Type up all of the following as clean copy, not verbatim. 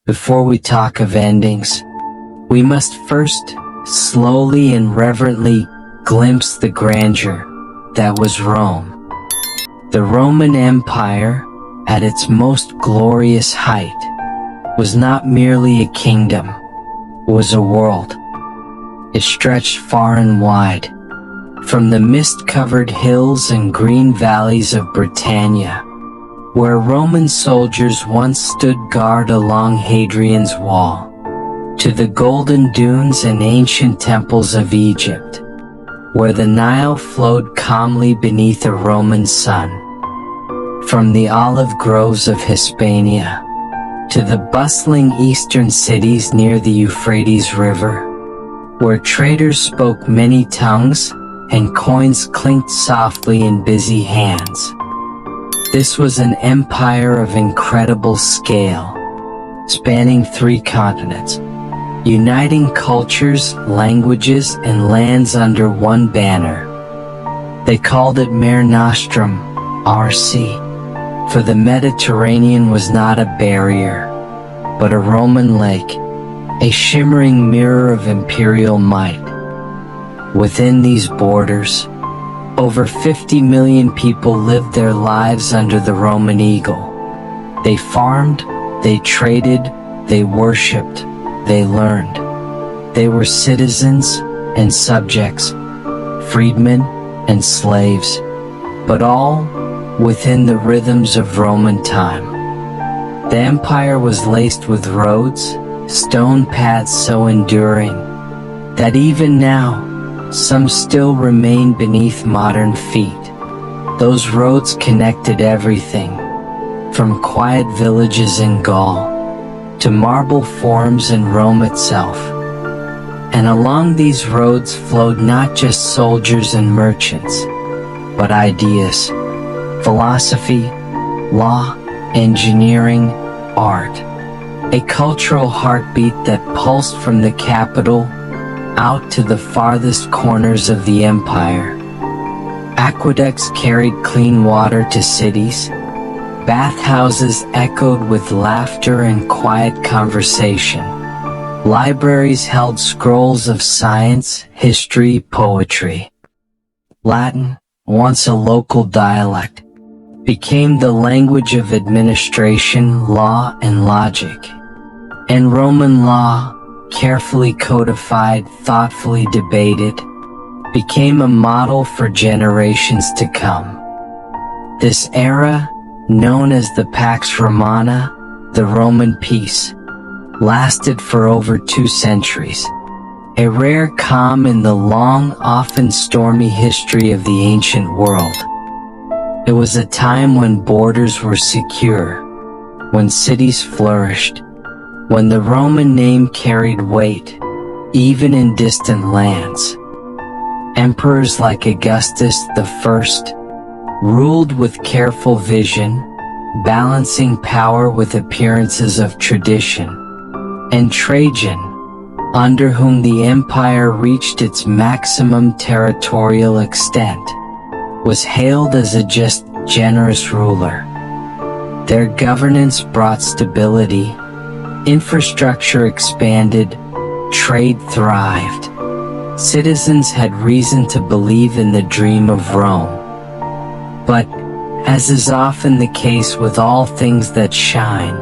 Before we talk of endings, we must first slowly and reverently glimpse the grandeur that was Rome. The Roman Empire, at its most glorious height, was not merely a kingdom, it was a world. It stretched far and wide, from the mist-covered hills and green valleys of Britannia, where Roman soldiers once stood guard along Hadrian's Wall, to the golden dunes and ancient temples of Egypt, where the Nile flowed calmly beneath a Roman sun. From the olive groves of Hispania, to the bustling eastern cities near the Euphrates River, where traders spoke many tongues and coins clinked softly in busy hands. This was an empire of incredible scale, spanning 3 continents, uniting cultures, languages, and lands under one banner. They called it Mare Nostrum, our sea, for the Mediterranean was not a barrier, but a Roman lake, a shimmering mirror of imperial might. Within these borders, over 50 million people lived their lives under the Roman eagle. They farmed, they traded, they worshipped, they learned. They were citizens and subjects, freedmen and slaves, but all within the rhythms of Roman time. The empire was laced with roads, stone paths so enduring that even now some still remain beneath modern feet. Those roads connected everything, from quiet villages in Gaul to marble forums in Rome itself. And along these roads flowed not just soldiers and merchants, but ideas, philosophy, law, engineering, art, a cultural heartbeat that pulsed from the capital out to the farthest corners of the empire. Aqueducts carried clean water to cities, bathhouses echoed with laughter and quiet conversation. Libraries held scrolls of science, history, poetry. Latin, once a local dialect, became the language of administration, law, and logic. And Roman law, carefully codified, thoughtfully debated, became a model for generations to come. This era, known as the Pax Romana, the Roman peace, lasted for over 2 centuries, a rare calm in the long, often stormy history of the ancient world. It was a time when borders were secure, when cities flourished, when the Roman name carried weight, even in distant lands. Emperors like Augustus I ruled with careful vision, balancing power with appearances of tradition. And Trajan, under whom the empire reached its maximum territorial extent, was hailed as a just, generous ruler. Their governance brought stability, infrastructure expanded, trade thrived. Citizens had reason to believe in the dream of Rome. But, as is often the case with all things that shine,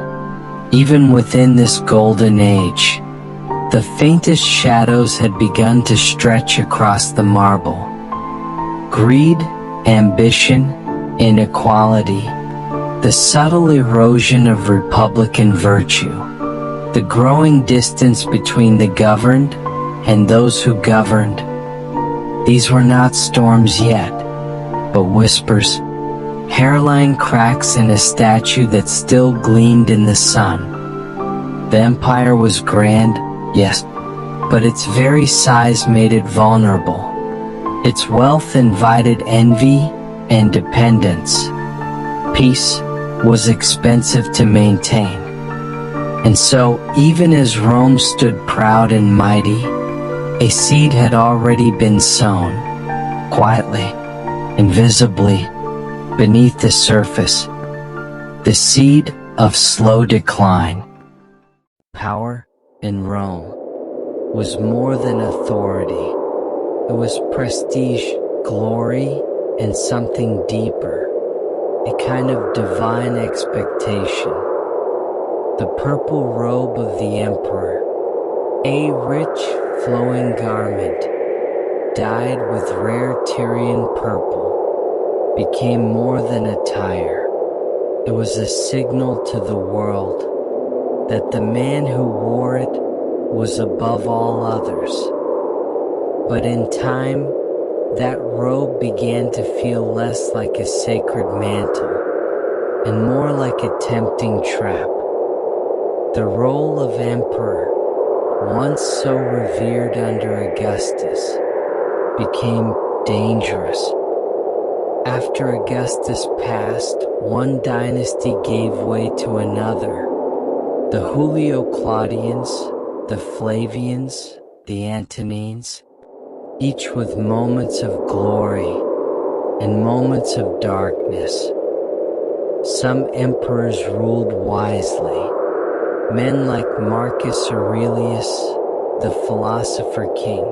even within this golden age, the faintest shadows had begun to stretch across the marble. Greed, ambition, inequality, the subtle erosion of republican virtue, the growing distance between the governed and those who governed. These were not storms yet, but whispers, hairline cracks in a statue that still gleamed in the sun. The empire was grand, yes, but its very size made it vulnerable. Its wealth invited envy and dependence. Peace was expensive to maintain. And so, even as Rome stood proud and mighty, a seed had already been sown, quietly, invisibly, beneath the surface, the seed of slow decline. Power in Rome was more than authority. It was prestige, glory, and something deeper, a kind of divine expectation. The purple robe of the emperor, a rich, flowing garment, dyed with rare Tyrian purple, became more than attire. It was a signal to the world that the man who wore it was above all others. But in time, that robe began to feel less like a sacred mantle and more like a tempting trap. The role of emperor, once so revered under Augustus, became dangerous. After Augustus passed, one dynasty gave way to another. The Julio-Claudians, the Flavians, the Antonines, each with moments of glory and moments of darkness. Some emperors ruled wisely, men like Marcus Aurelius, the philosopher king,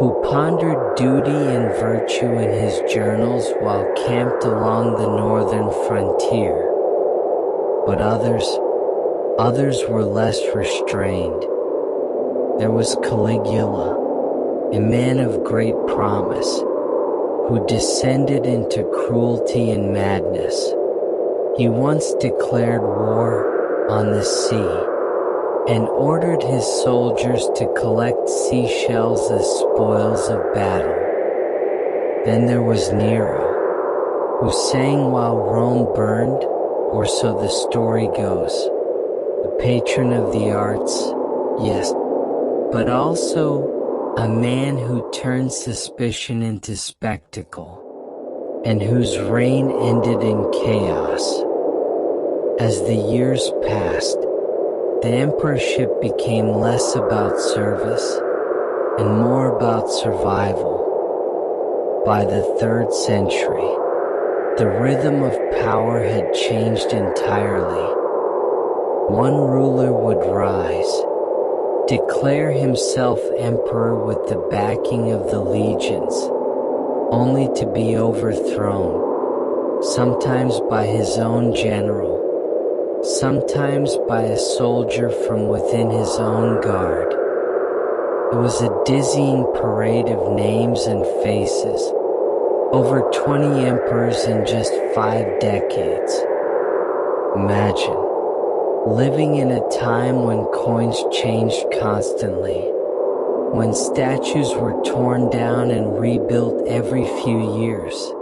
who pondered duty and virtue in his journals while camped along the northern frontier. But others were less restrained. There was Caligula, a man of great promise, who descended into cruelty and madness. He once declared war on the sea and ordered his soldiers to collect seashells as spoils of battle. Then there was Nero, who sang while Rome burned, or so the story goes. The patron of the arts, yes, but also a man who turned suspicion into spectacle, and whose reign ended in chaos. As the years passed, the emperorship became less about service and more about survival. By the 3rd century, the rhythm of power had changed entirely. One ruler would rise, declare himself emperor with the backing of the legions, only to be overthrown, sometimes by his own general, sometimes by a soldier from within his own guard. It was a dizzying parade of names and faces, over 20 emperors in just 5 decades. Imagine living in a time when coins changed constantly, when statues were torn down and rebuilt every few years,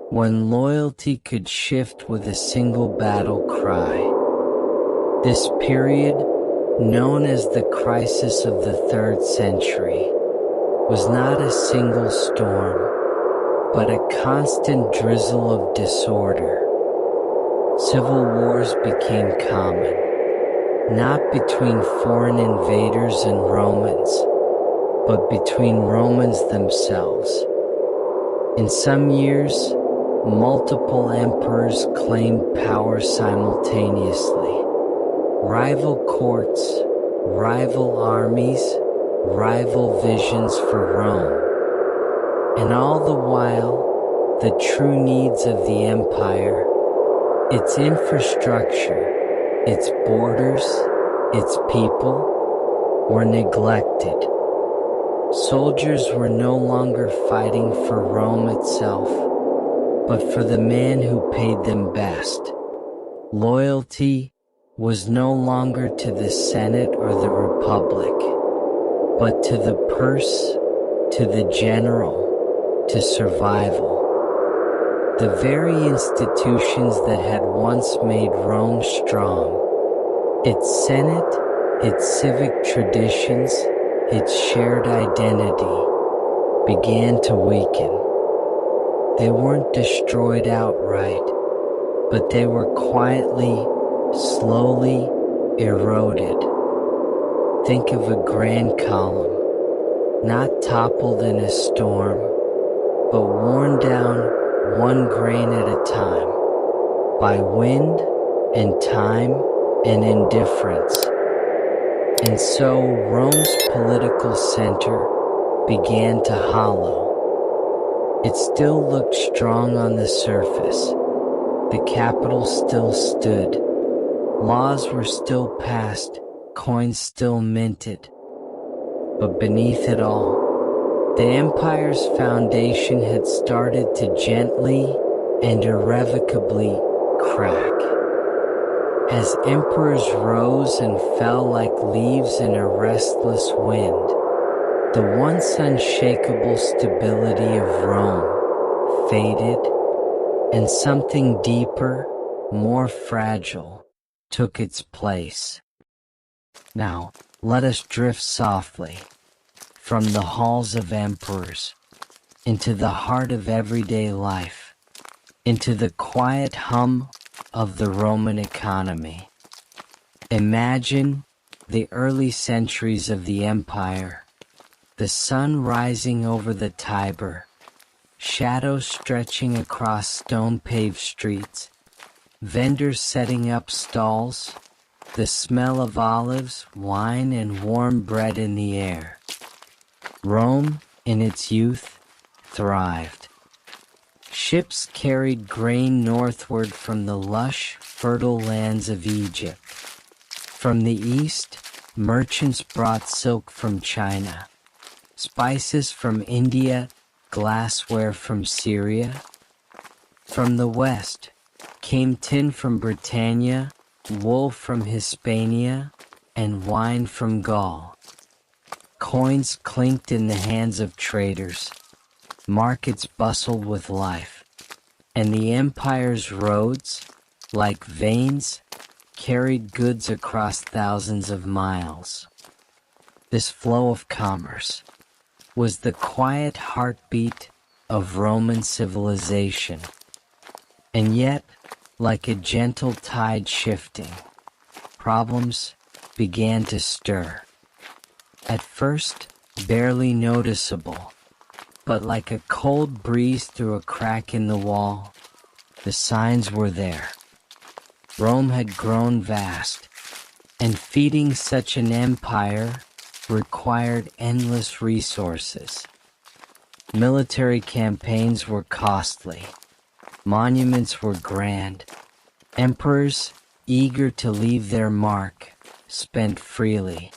when loyalty could shift with a single battle cry. This period, known as the crisis of the 3rd century, was not a single storm, but a constant drizzle of disorder. Civil wars became common, not between foreign invaders and Romans, but between Romans themselves. In some years, multiple emperors claimed power simultaneously. Rival courts, rival armies, rival visions for Rome. And all the while, the true needs of the empire, its infrastructure, its borders, its people, were neglected. Soldiers were no longer fighting for Rome itself, but for the man who paid them best. Loyalty was no longer to the Senate or the Republic, but to the purse, to the general, to survival. The very institutions that had once made Rome strong, its Senate, its civic traditions, its shared identity, began to weaken. They weren't destroyed outright, but they were quietly, slowly eroded. Think of a grand column, not toppled in a storm, but worn down one grain at a time, by wind and time and indifference. And so Rome's political center began to hollow. It still looked strong on the surface. The capital still stood. Laws were still passed, coins still minted. But beneath it all, the empire's foundation had started to gently and irrevocably crack. As emperors rose and fell like leaves in a restless wind, the once unshakable stability of Rome faded, and something deeper, more fragile, took its place. Now, let us drift softly from the halls of emperors into the heart of everyday life, into the quiet hum of the Roman economy. Imagine the early centuries of the empire, the sun rising over the Tiber, shadows stretching across stone-paved streets, vendors setting up stalls, the smell of olives, wine, and warm bread in the air. Rome, in its youth, thrived. Ships carried grain northward from the lush, fertile lands of Egypt. From the east, merchants brought silk from China, spices from India, glassware from Syria. From the west came tin from Britannia, wool from Hispania, and wine from Gaul. Coins clinked in the hands of traders. Markets bustled with life, and the empire's roads, like veins, carried goods across thousands of miles. This flow of commerce was the quiet heartbeat of Roman civilization, and yet, like a gentle tide shifting, problems began to stir. At first, barely noticeable, but like a cold breeze through a crack in the wall, the signs were there. Rome had grown vast, and feeding such an empire required endless resources. Military campaigns were costly, monuments were grand, emperors, eager to leave their mark, spent freely.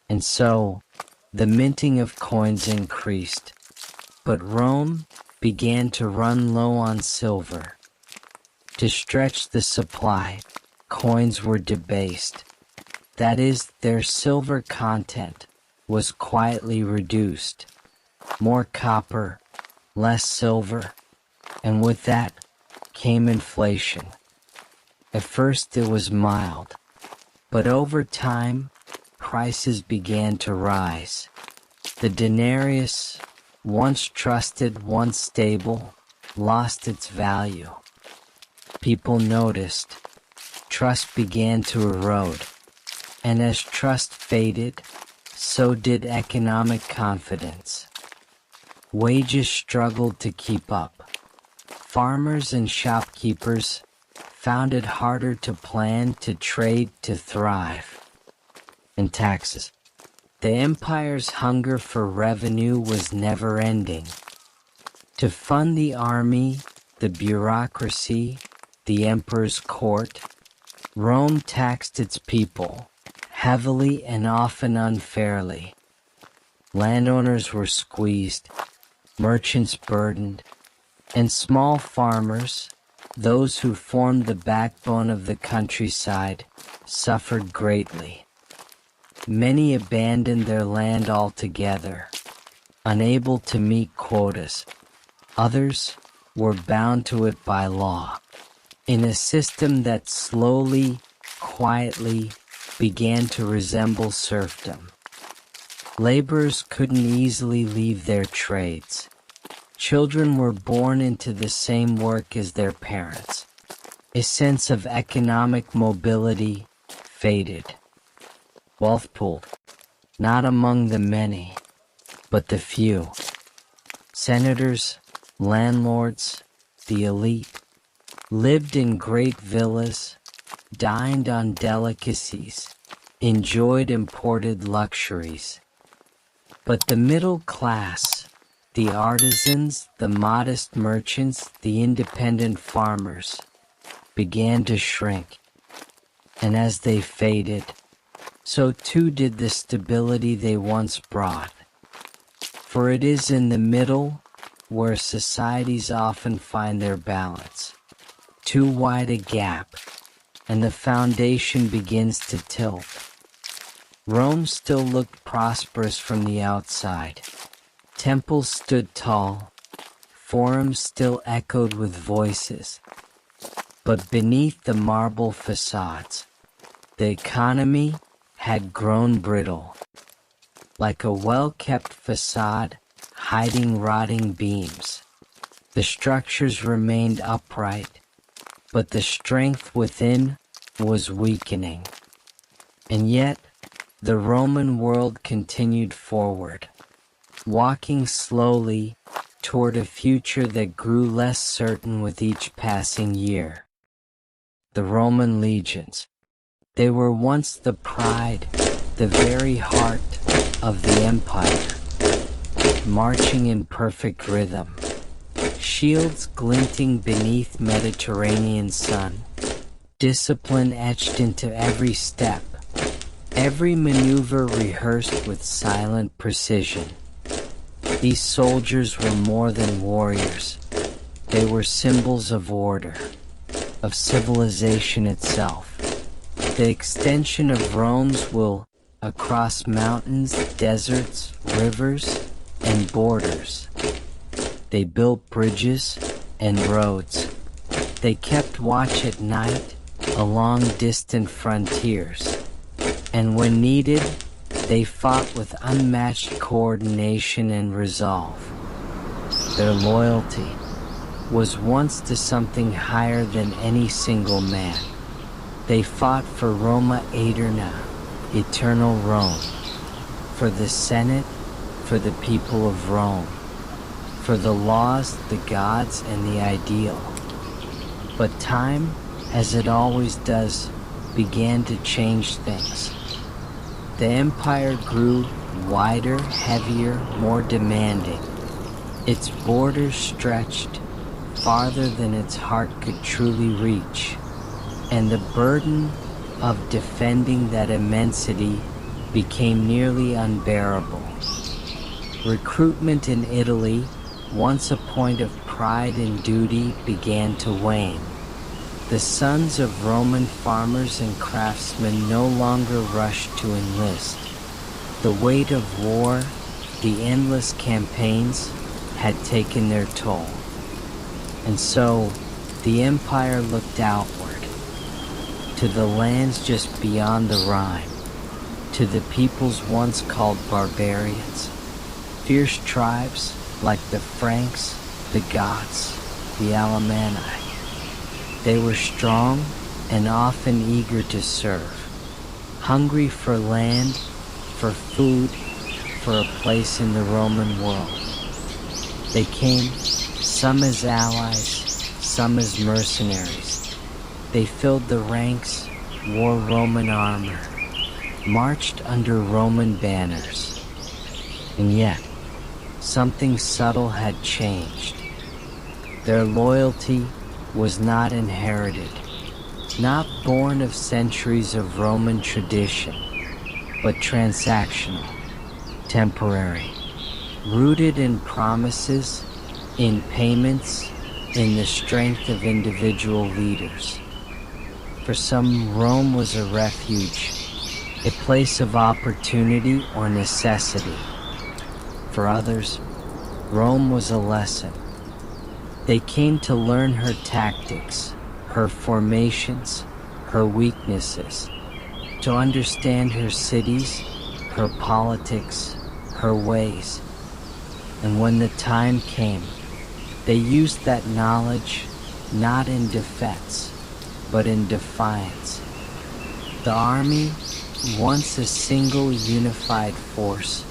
And so, the minting of coins increased, but Rome began to run low on silver. To stretch the supply, coins were debased. That is, their silver content was quietly reduced. More copper, less silver, and with that came inflation. At first it was mild, but over time, prices began to rise. The denarius, once trusted, once stable, lost its value. People noticed. Trust began to erode. And as trust faded, so did economic confidence. Wages struggled to keep up. Farmers and shopkeepers found it harder to plan, to trade, to thrive. And taxes. The empire's hunger for revenue was never-ending. To fund the army, the bureaucracy, the emperor's court, Rome taxed its people, heavily and often unfairly. Landowners were squeezed, merchants burdened, and small farmers, those who formed the backbone of the countryside, suffered greatly. Many abandoned their land altogether, unable to meet quotas. Others were bound to it by law, in a system that slowly, quietly began to resemble serfdom. Laborers couldn't easily leave their trades. Children were born into the same work as their parents. A sense of economic mobility faded. Wealth pooled, not among the many, but the few. Senators, landlords, the elite, lived in great villas, dined on delicacies, enjoyed imported luxuries. But the middle class, the artisans, the modest merchants, the independent farmers, began to shrink, and as they faded, so too did the stability they once brought. For it is in the middle where societies often find their balance. Too wide a gap, and the foundation begins to tilt. Rome still looked prosperous from the outside. Temples stood tall, forums still echoed with voices. But beneath the marble facades, the economy had grown brittle. Like a well-kept facade hiding rotting beams, the structures remained upright, but the strength within was weakening. And yet, the Roman world continued forward, walking slowly toward a future that grew less certain with each passing year. The Roman legions. They were once the pride, the very heart of the empire, marching in perfect rhythm, shields glinting beneath Mediterranean sun, discipline etched into every step, every maneuver rehearsed with silent precision. These soldiers were more than warriors. They were symbols of order, of civilization itself. The extension of Rome's will across mountains, deserts, rivers, and borders. They built bridges and roads. They kept watch at night along distant frontiers. And when needed, they fought with unmatched coordination and resolve. Their loyalty was once to something higher than any single man. They fought for Roma Aeterna, eternal Rome, for the Senate, for the people of Rome, for the laws, the gods, and the ideal. But time, as it always does, began to change things. The empire grew wider, heavier, more demanding. Its borders stretched farther than its heart could truly reach, and the burden of defending that immensity became nearly unbearable. Recruitment in Italy, once a point of pride and duty, began to wane. The sons of Roman farmers and craftsmen no longer rushed to enlist. The weight of war, the endless campaigns, had taken their toll. And so, the empire looked outward, to the lands just beyond the Rhine, to the peoples once called barbarians, fierce tribes like the Franks, the Goths, the Alemanni. They were strong and often eager to serve, hungry for land, for food, for a place in the Roman world. They came, some as allies, some as mercenaries. They filled the ranks, wore Roman armor, marched under Roman banners. And yet, something subtle had changed. Their loyalty was not inherited, not born of centuries of Roman tradition, but transactional, temporary, rooted in promises, in payments, in the strength of individual leaders. For some, Rome was a refuge, a place of opportunity or necessity. For others, Rome was a lesson. They came to learn her tactics, her formations, her weaknesses, to understand her cities, her politics, her ways. And when the time came, they used that knowledge not in defense, but in defiance. The army, once a single unified force,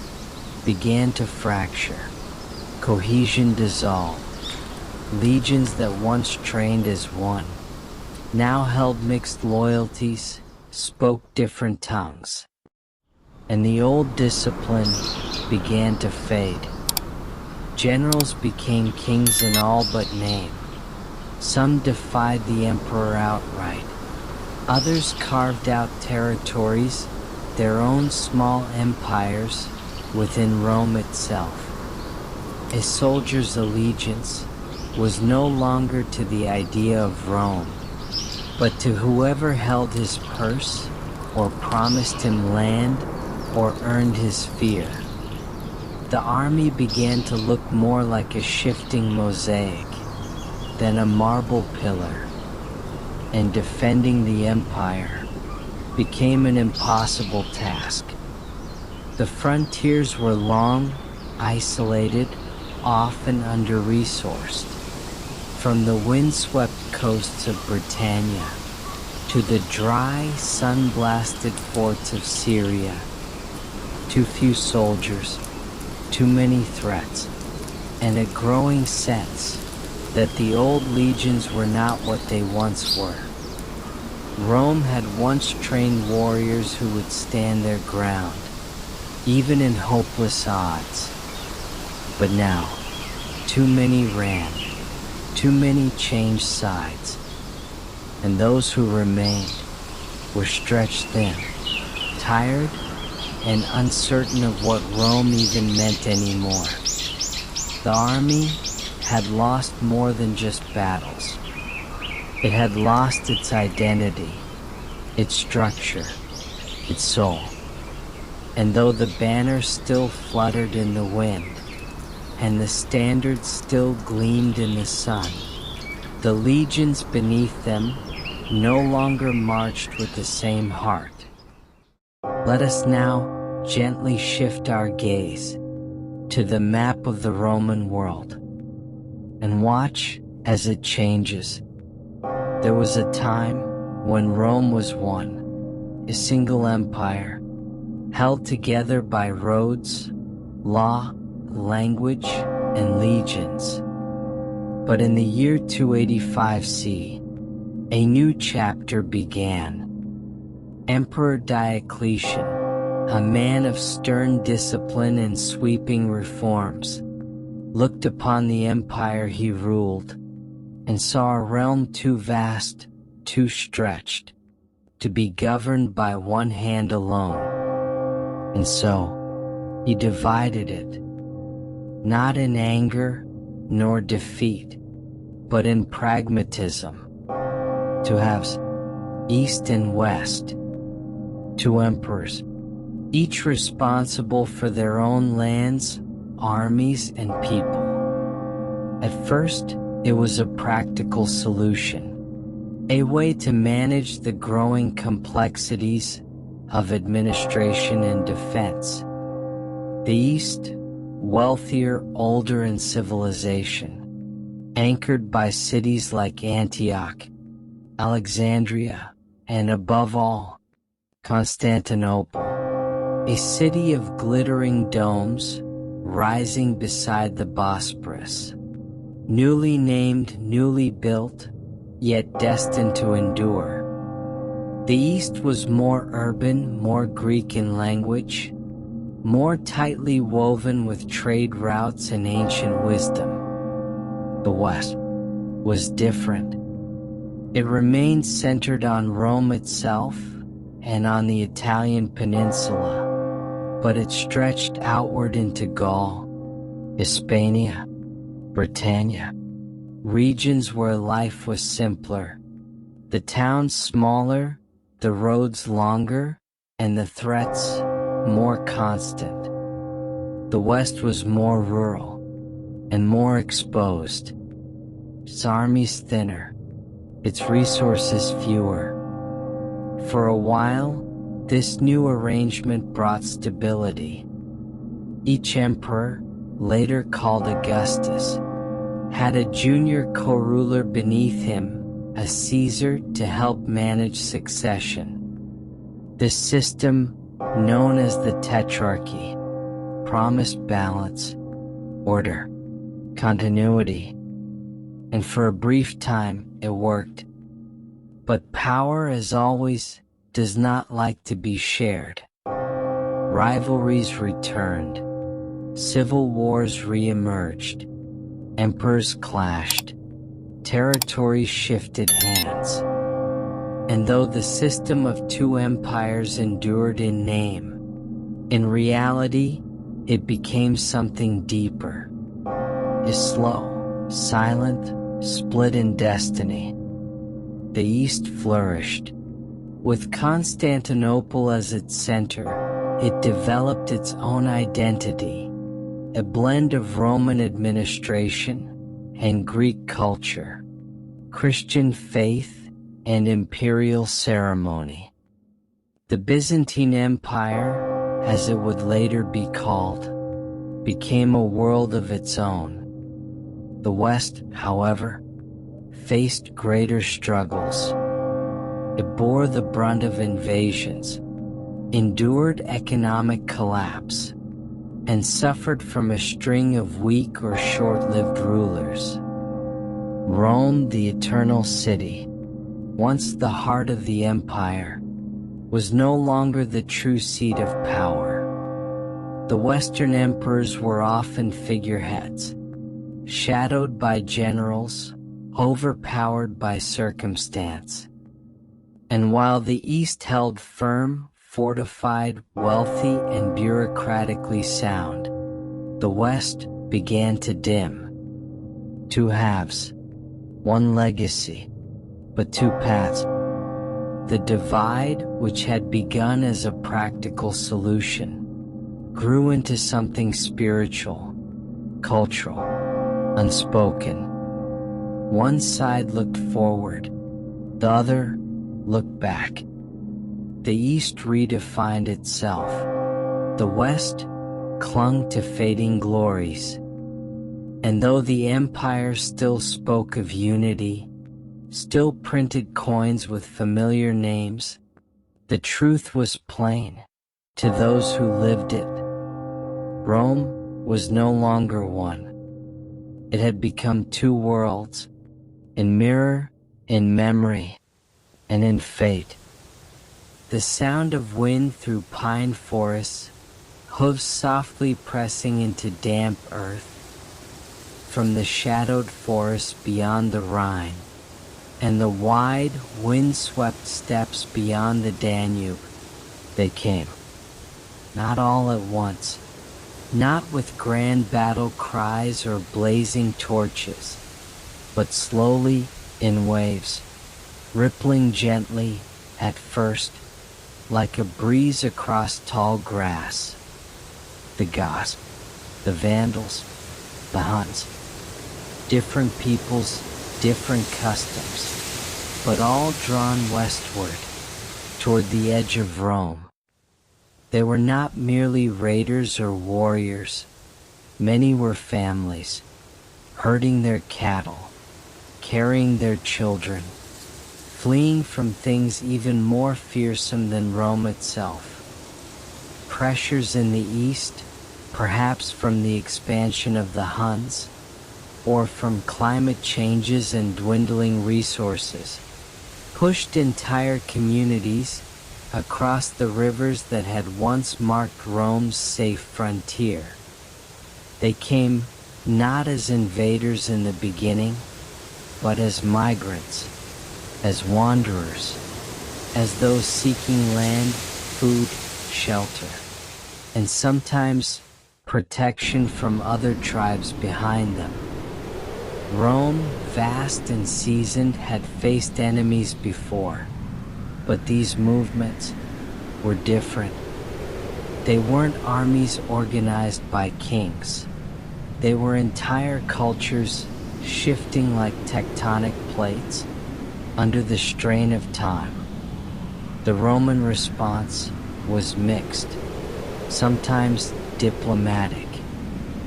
began to fracture. Cohesion dissolved. Legions that once trained as one now held mixed loyalties, spoke different tongues, and the old discipline began to fade. Generals became kings in all but name. Some defied the emperor outright. Others carved out territories, their own small empires within Rome itself. A soldier's allegiance was no longer to the idea of Rome, but to whoever held his purse, or promised him land, or earned his fear. The army began to look more like a shifting mosaic than a marble pillar, and defending the empire became an impossible task. The frontiers were long, isolated, often under-resourced. From the windswept coasts of Britannia to the dry, sun-blasted forts of Syria, too few soldiers, too many threats, and a growing sense that the old legions were not what they once were. Rome had once trained warriors who would stand their ground, even in hopeless odds. But now, too many ran, too many changed sides, and those who remained were stretched thin, tired, and uncertain of what Rome even meant anymore. The army had lost more than just battles. It had lost its identity, its structure, its soul. And though the banner still fluttered in the wind, and the standards still gleamed in the sun, the legions beneath them no longer marched with the same heart. Let us now gently shift our gaze to the map of the Roman world and watch as it changes. There was a time when Rome was one, a single empire, held together by roads, law, language, and legions. But in the year 285 C, a new chapter began. Emperor Diocletian, a man of stern discipline and sweeping reforms, looked upon the empire he ruled and saw a realm too vast, too stretched, to be governed by one hand alone. And so, he divided it, not in anger nor defeat, but in pragmatism, to halves, east and west, two emperors, each responsible for their own lands, armies, and people. At first, it was a practical solution, a way to manage the growing complexities of administration and defense. The East, wealthier, older in civilization, anchored by cities like Antioch, Alexandria, and above all, Constantinople, a city of glittering domes rising beside the Bosporus, newly named, newly built, yet destined to endure. The East was more urban, more Greek in language, more tightly woven with trade routes and ancient wisdom. The West was different. It remained centered on Rome itself and on the Italian peninsula, but it stretched outward into Gaul, Hispania, Britannia, regions where life was simpler, the towns smaller, the roads longer, and the threats more constant. The West was more rural and more exposed, its armies thinner, its resources fewer. For a while, this new arrangement brought stability. Each emperor, later called Augustus, had a junior co-ruler beneath him, a Caesar, to help manage succession. This system, known as the Tetrarchy, promised balance, order, continuity, and for a brief time it worked. But power, as always, does not like to be shared. Rivalries returned. Civil wars re-emerged. Emperors clashed. Territories shifted hands. And though the system of two empires endured in name, in reality, it became something deeper. A slow, silent split in destiny. The East flourished. With Constantinople as its center, it developed its own identity, a blend of Roman administration and Greek culture, Christian faith and imperial ceremony. The Byzantine Empire, as it would later be called, became a world of its own. The West, however, faced greater struggles. It bore the brunt of invasions, endured economic collapse, and suffered from a string of weak or short-lived rulers. Rome, the eternal city, once the heart of the empire, was no longer the true seat of power. The Western emperors were often figureheads, shadowed by generals, overpowered by circumstance. And while the East held firm, fortified, wealthy, and bureaucratically sound, the West began to dim. Two halves, one legacy, but two paths. The divide, which had begun as a practical solution, grew into something spiritual, cultural, unspoken. One side looked forward, the other looked back. The East redefined itself. The West clung to fading glories. And though the empire still spoke of unity, still printed coins with familiar names, the truth was plain to those who lived it. Rome was no longer one. It had become two worlds, in mirror, in memory, and in fate. The sound of wind through pine forests, hooves softly pressing into damp earth, from the shadowed forest beyond the Rhine, and the wide, wind-swept steppes beyond the Danube, they came. Not all at once, not with grand battle cries or blazing torches, but slowly in waves, rippling gently at first, like a breeze across tall grass. The Goths, the Vandals, the Huns, different peoples, different customs, but all drawn westward, toward the edge of Rome. They were not merely raiders or warriors. Many were families, herding their cattle, carrying their children, fleeing from things even more fearsome than Rome itself. Pressures in the east, perhaps from the expansion of the Huns, or from climate changes and dwindling resources, pushed entire communities across the rivers that had once marked Rome's safe frontier. They came not as invaders in the beginning, but as migrants, as wanderers, as those seeking land, food, shelter, and sometimes protection from other tribes behind them. Rome, vast and seasoned, had faced enemies before, but these movements were different. They weren't armies organized by kings. They were entire cultures shifting like tectonic plates under the strain of time. The Roman response was mixed, sometimes diplomatic,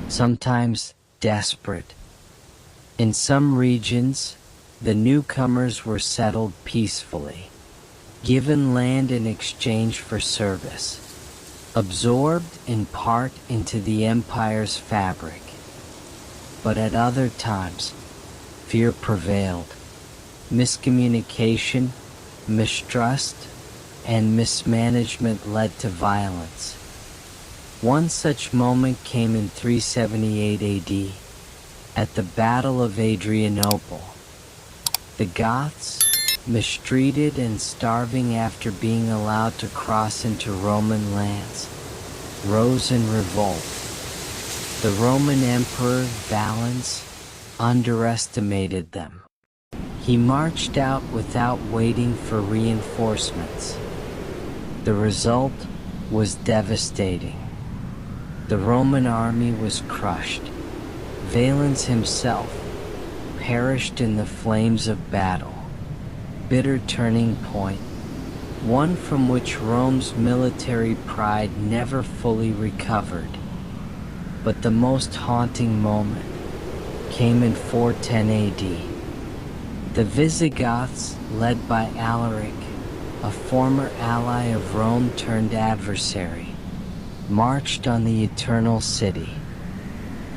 sometimes desperate. In some regions, the newcomers were settled peacefully, given land in exchange for service, absorbed in part into the empire's fabric. But at other times, fear prevailed. Miscommunication, mistrust, and mismanagement led to violence. One such moment came in 378 AD, at the Battle of Adrianople. The Goths, mistreated and starving after being allowed to cross into Roman lands, rose in revolt. The Roman Emperor Valens underestimated them. He marched out without waiting for reinforcements. The result was devastating. The Roman army was crushed. Valens himself perished in the flames of battle. Bitter turning point, one from which Rome's military pride never fully recovered. But the most haunting moment came in 410 AD. The Visigoths, led by Alaric, a former ally of Rome turned adversary, marched on the Eternal City,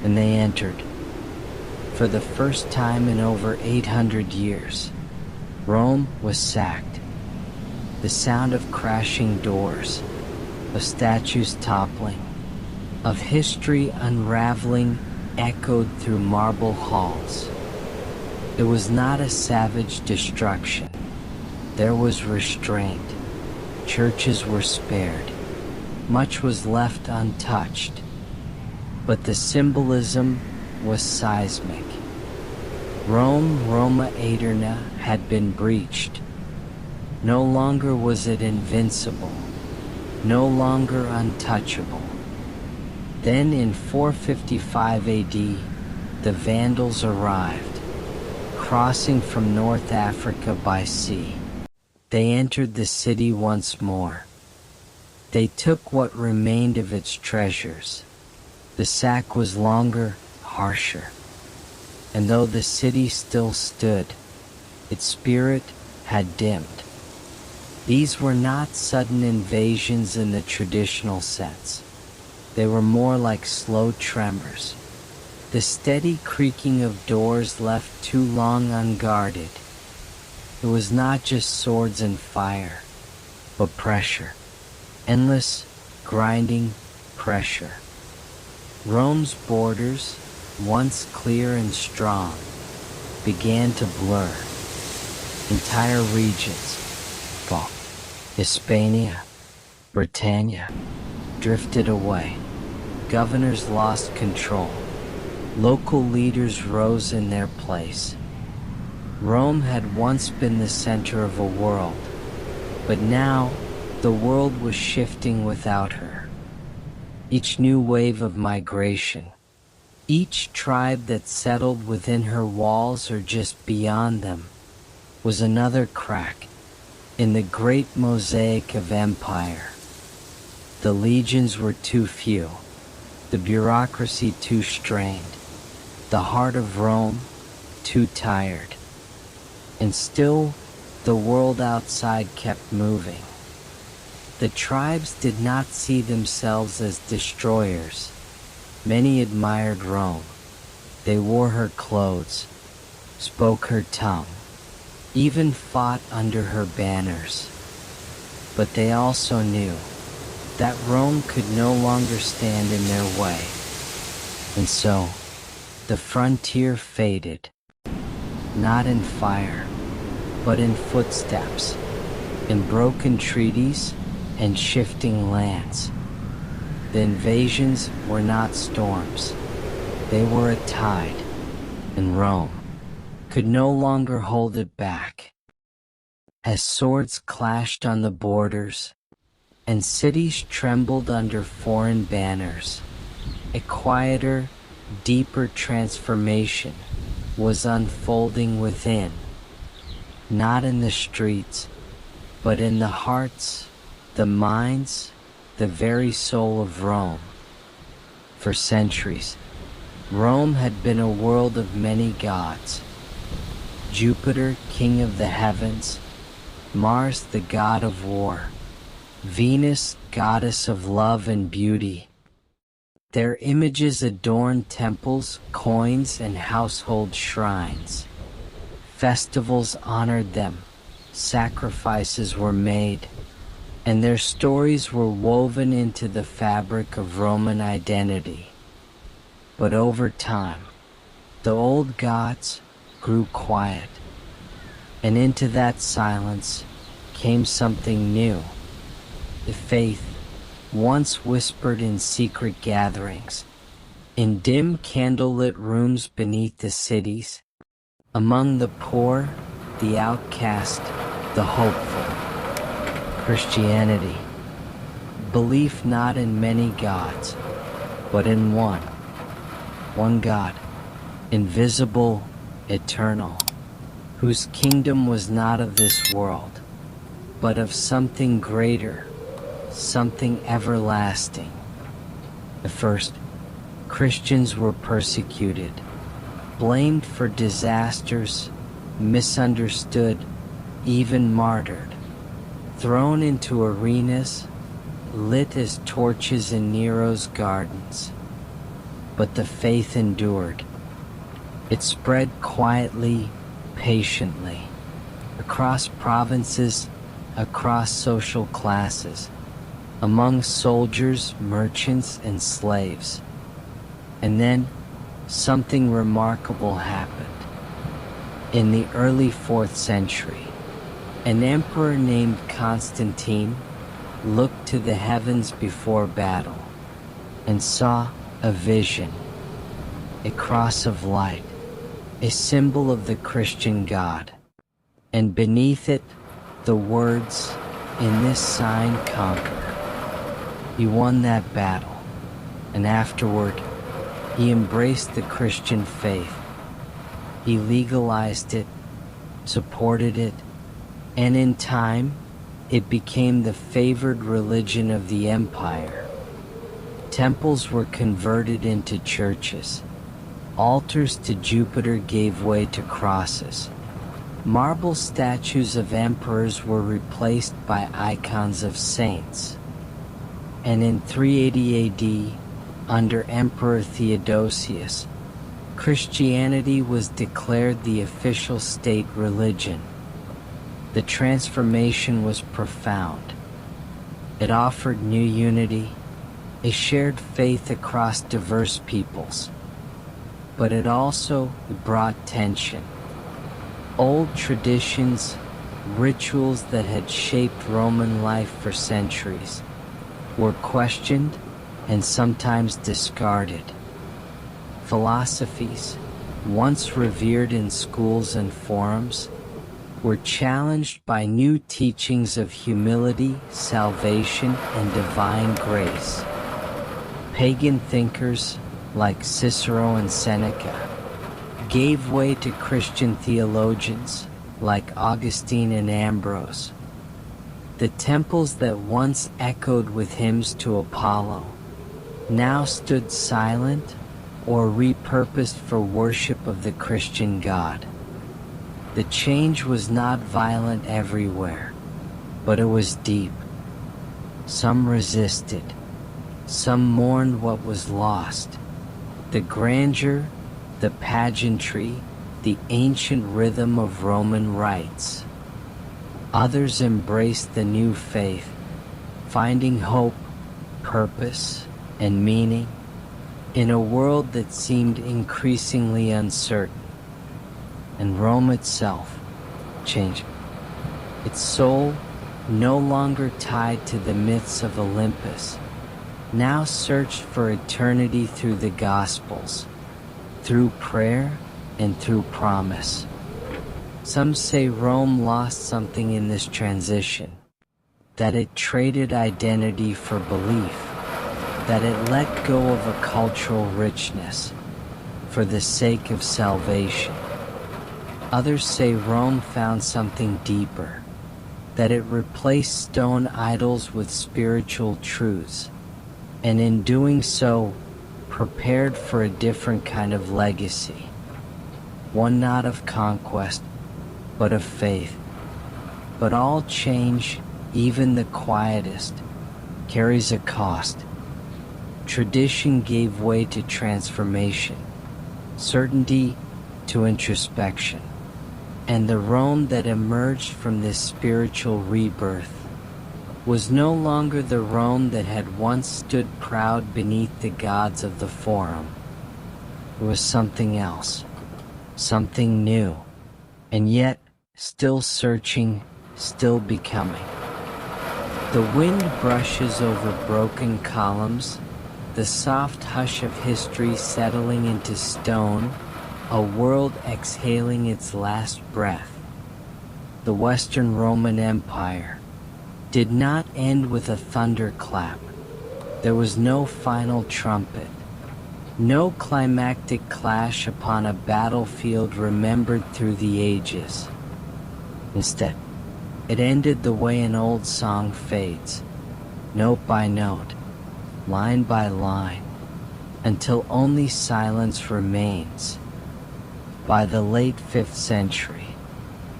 and they entered. For the first time in over 800 years, Rome was sacked. The sound of crashing doors, of statues toppling, of history unraveling echoed through marble halls. It was not a savage destruction. There was restraint. Churches were spared. Much was left untouched. But the symbolism was seismic. Roma Aeterna had been breached. No longer was it invincible. No longer untouchable. Then in 455 AD, the Vandals arrived, crossing from North Africa by sea. They entered the city once more. They took what remained of its treasures. The sack was longer, harsher. And though the city still stood, its spirit had dimmed. These were not sudden invasions in the traditional sense. They were more like slow tremors. The steady creaking of doors left too long unguarded. It was not just swords and fire, but pressure. Endless, grinding pressure. Rome's borders, once clear and strong, began to blur. Entire regions, Gaul, Hispania, Britannia, drifted away. Governors lost control. Local leaders rose in their place. Rome had once been the center of a world, but now the world was shifting without her. Each new wave of migration, each tribe that settled within her walls or just beyond them, was another crack in the great mosaic of empire. The legions were too few, the bureaucracy too strained, the heart of Rome too tired. And still, the world outside kept moving. The tribes did not see themselves as destroyers. Many admired Rome. They wore her clothes, spoke her tongue, even fought under her banners. But they also knew that Rome could no longer stand in their way. And so, the frontier faded, not in fire, but in footsteps, in broken treaties and shifting lands. The invasions were not storms, they were a tide, and Rome could no longer hold it back. As swords clashed on the borders, and cities trembled under foreign banners, a quieter, deeper transformation was unfolding within, not in the streets, but in the hearts, the minds, the very soul of Rome. For centuries, Rome had been a world of many gods. Jupiter, king of the heavens, Mars, the god of war, Venus, goddess of love and beauty. Their images adorned temples, coins, and household shrines. Festivals honored them, sacrifices were made, and their stories were woven into the fabric of Roman identity. But over time, the old gods grew quiet, and into that silence came something new. The faith, once whispered in secret gatherings, in dim candlelit rooms beneath the cities, among the poor, the outcast, the hopeful. Christianity, belief not in many gods, but in one God, invisible, eternal, whose kingdom was not of this world, but of something greater, something everlasting. At first, Christians were persecuted, blamed for disasters, misunderstood, even martyred, thrown into arenas, lit as torches in Nero's gardens. But the faith endured. It spread quietly, patiently, across provinces, across social classes, among soldiers, merchants, and slaves. And then, something remarkable happened. In the early 4th century, an emperor named Constantine looked to the heavens before battle and saw a vision, a cross of light, a symbol of the Christian God, and beneath it the words, "In this sign conquer." He won that battle, and afterward he embraced the Christian faith. He legalized it, supported it, and in time it became the favored religion of the empire. Temples were converted into churches. Altars to Jupiter gave way to crosses. Marble statues of emperors were replaced by icons of saints. And in 380 AD, under Emperor Theodosius, Christianity was declared the official state religion. The transformation was profound. It offered new unity, a shared faith across diverse peoples. But it also brought tension. Old traditions, rituals that had shaped Roman life for centuries, were questioned and sometimes discarded. Philosophies, once revered in schools and forums, were challenged by new teachings of humility, salvation, and divine grace. Pagan thinkers, like Cicero and Seneca, gave way to Christian theologians, like Augustine and Ambrose. The temples that once echoed with hymns to Apollo now stood silent or repurposed for worship of the Christian God. The change was not violent everywhere, but it was deep. Some resisted. Some mourned what was lost. The grandeur, the pageantry, the ancient rhythm of Roman rites. Others embraced the new faith, finding hope, purpose, and meaning in a world that seemed increasingly uncertain. And Rome itself changed. Its soul, no longer tied to the myths of Olympus, now searched for eternity through the Gospels, through prayer and through promise. Some say Rome lost something in this transition, that it traded identity for belief, that it let go of a cultural richness for the sake of salvation. Others say Rome found something deeper, that it replaced stone idols with spiritual truths, and in doing so, prepared for a different kind of legacy, one not of conquest, but of faith. But all change, even the quietest, carries a cost. Tradition gave way to transformation, certainty to introspection, and the Rome that emerged from this spiritual rebirth was no longer the Rome that had once stood proud beneath the gods of the Forum. It was something else, something new, and yet still searching, still becoming. The wind brushes over broken columns, the soft hush of history settling into stone, a world exhaling its last breath. The Western Roman Empire did not end with a thunderclap. There was no final trumpet, no climactic clash upon a battlefield remembered through the ages. Instead, it ended the way an old song fades, note by note, line by line, until only silence remains. By the late 5th century,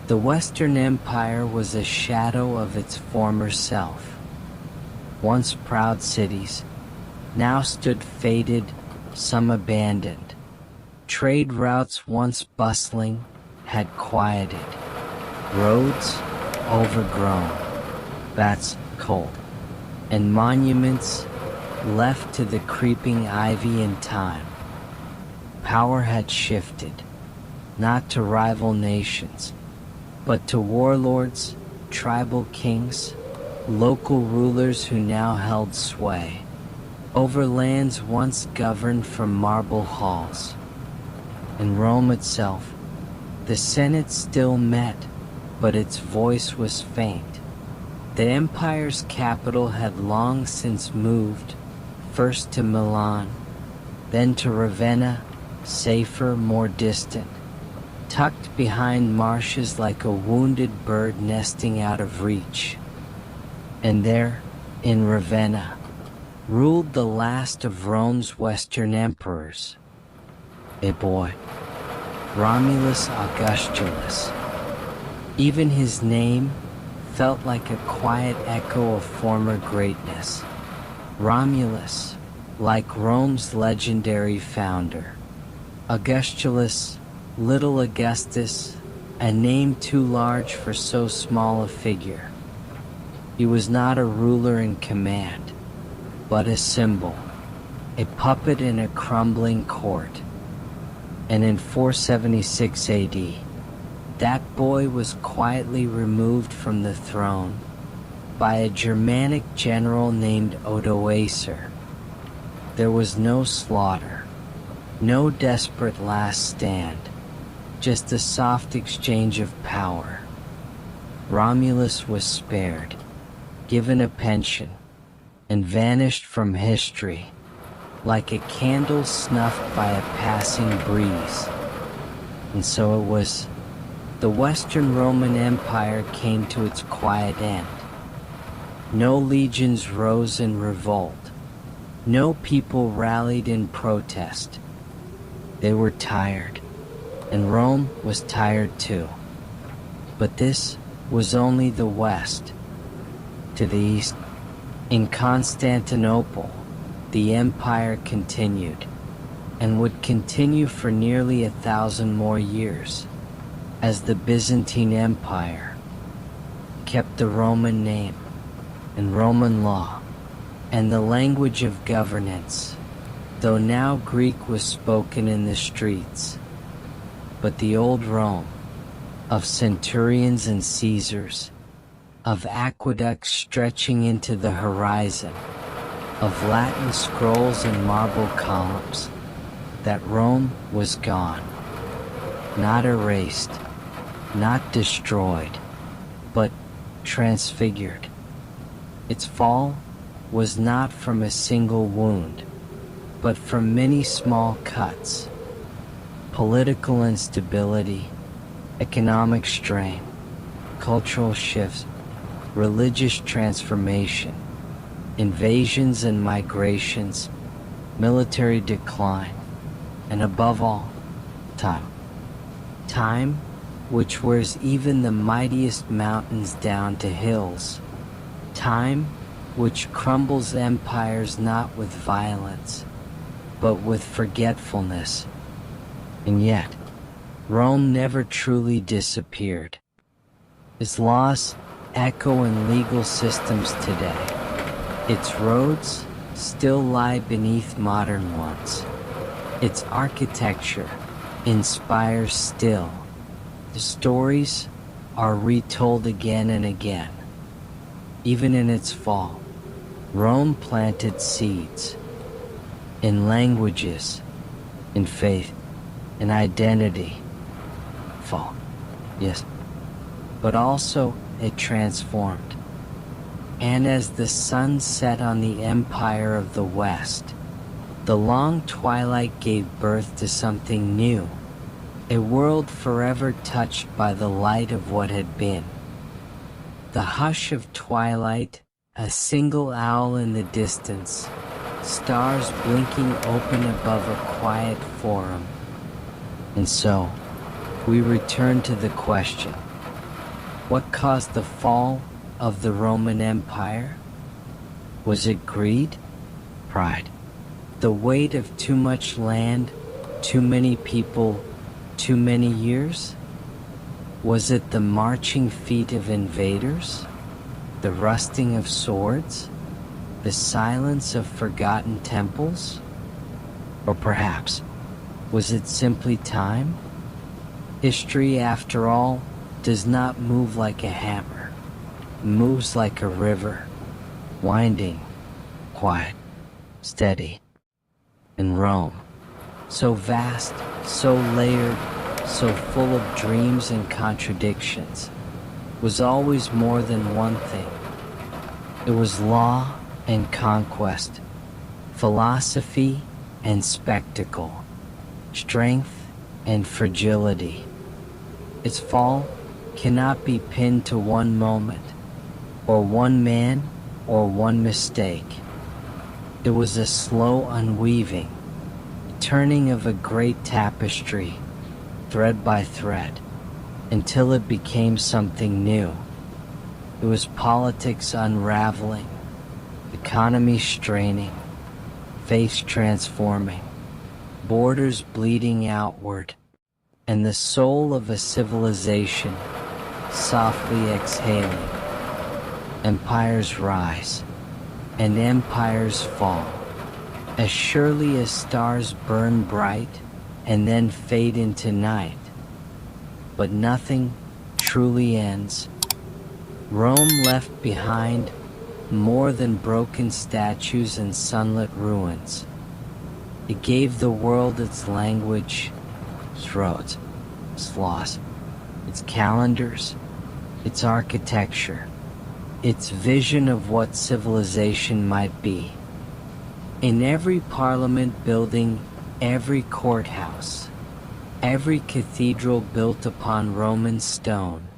the Western Empire was a shadow of its former self. Once proud cities, now stood faded, some abandoned. Trade routes once bustling had quieted. Roads overgrown, bats cold, and monuments left to the creeping ivy in time. Power had shifted, not to rival nations, but to warlords, tribal kings, local rulers who now held sway over lands once governed from marble halls. In Rome itself, the Senate still met, but its voice was faint. The empire's capital had long since moved, first to Milan, then to Ravenna, safer, more distant, tucked behind marshes like a wounded bird nesting out of reach. And there, in Ravenna, ruled the last of Rome's Western emperors, a boy, Romulus Augustulus. Even his name felt like a quiet echo of former greatness. Romulus, like Rome's legendary founder. Augustulus, little Augustus, a name too large for so small a figure. He was not a ruler in command, but a symbol, a puppet in a crumbling court. And in 476 AD, that boy was quietly removed from the throne by a Germanic general named Odoacer. There was no slaughter, no desperate last stand, just a soft exchange of power. Romulus was spared, given a pension, and vanished from history like a candle snuffed by a passing breeze. And so it was the Western Roman Empire came to its quiet end. No legions rose in revolt. No people rallied in protest. They were tired, and Rome was tired too. But this was only the West. To the east, in Constantinople, the empire continued, and would continue for nearly 1,000 more years, as the Byzantine Empire kept the Roman name and Roman law and the language of governance, though now Greek was spoken in the streets. But the old Rome, of centurions and Caesars, of aqueducts stretching into the horizon, of Latin scrolls and marble columns, that Rome was gone, not erased, not destroyed, but transfigured. Its fall was not from a single wound, but from many small cuts. Political instability, economic strain, cultural shifts, religious transformation, invasions and migrations, military decline, and above all, time. Time which wears even the mightiest mountains down to hills. Time which crumbles empires not with violence, but with forgetfulness. And yet, Rome never truly disappeared. Its loss echo in legal systems today. Its roads still lie beneath modern ones. Its architecture inspires still. The stories are retold again and again. Even in its fall, Rome planted seeds in languages, in faith, in identity. Fall, yes, but also it transformed. And as the sun set on the empire of the West, the long twilight gave birth to something new, a world forever touched by the light of what had been. The hush of twilight, a single owl in the distance, stars blinking open above a quiet forum. And so, we return to the question, what caused the fall of the Roman Empire? Was it greed? Pride? The weight of too much land, too many people, too many years? Was it the marching feet of invaders? The rusting of swords? The silence of forgotten temples? Or perhaps, was it simply time? History, after all, does not move like a hammer. It moves like a river, winding, quiet, steady. In Rome, so vast, so layered, so full of dreams and contradictions, was always more than one thing. It was law and conquest, philosophy and spectacle, strength and fragility. Its fall cannot be pinned to one moment, or one man, or one mistake. It was a slow unweaving, turning of a great tapestry, thread by thread, until it became something new. It was politics unraveling, economy straining, faiths transforming, borders bleeding outward, and the soul of a civilization softly exhaling. Empires rise, and empires fall, as surely as stars burn bright and then fade into night. But nothing truly ends. Rome left behind more than broken statues and sunlit ruins. It gave the world its language, its roads, its laws, its calendars, its architecture, its vision of what civilization might be. In every parliament building, every courthouse, every cathedral built upon Roman stone,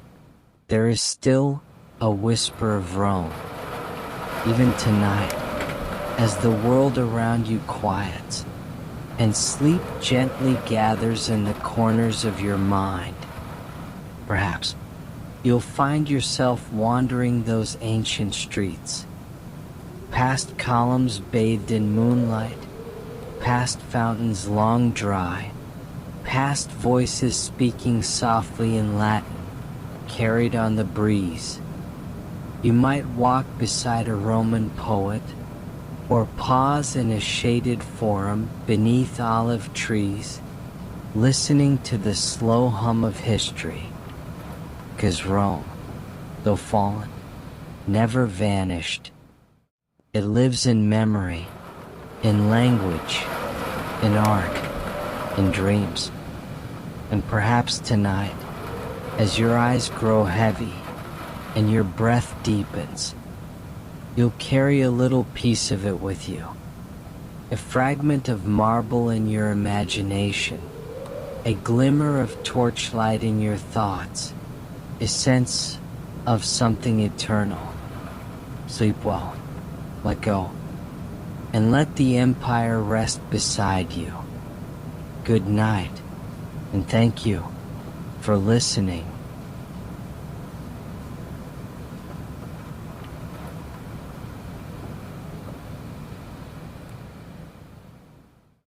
there is still a whisper of Rome. Even tonight, as the world around you quiets, and sleep gently gathers in the corners of your mind, perhaps you'll find yourself wandering those ancient streets, past columns bathed in moonlight, past fountains long dry, past voices speaking softly in Latin, carried on the breeze. You might walk beside a Roman poet, or pause in a shaded forum beneath olive trees, listening to the slow hum of history. 'Cause Rome, though fallen, never vanished. It lives in memory, in language, in art, in dreams. And perhaps tonight, as your eyes grow heavy and your breath deepens, you'll carry a little piece of it with you. A fragment of marble in your imagination, a glimmer of torchlight in your thoughts, a sense of something eternal. Sleep well, let go, and let the empire rest beside you. Good night, and thank you for listening.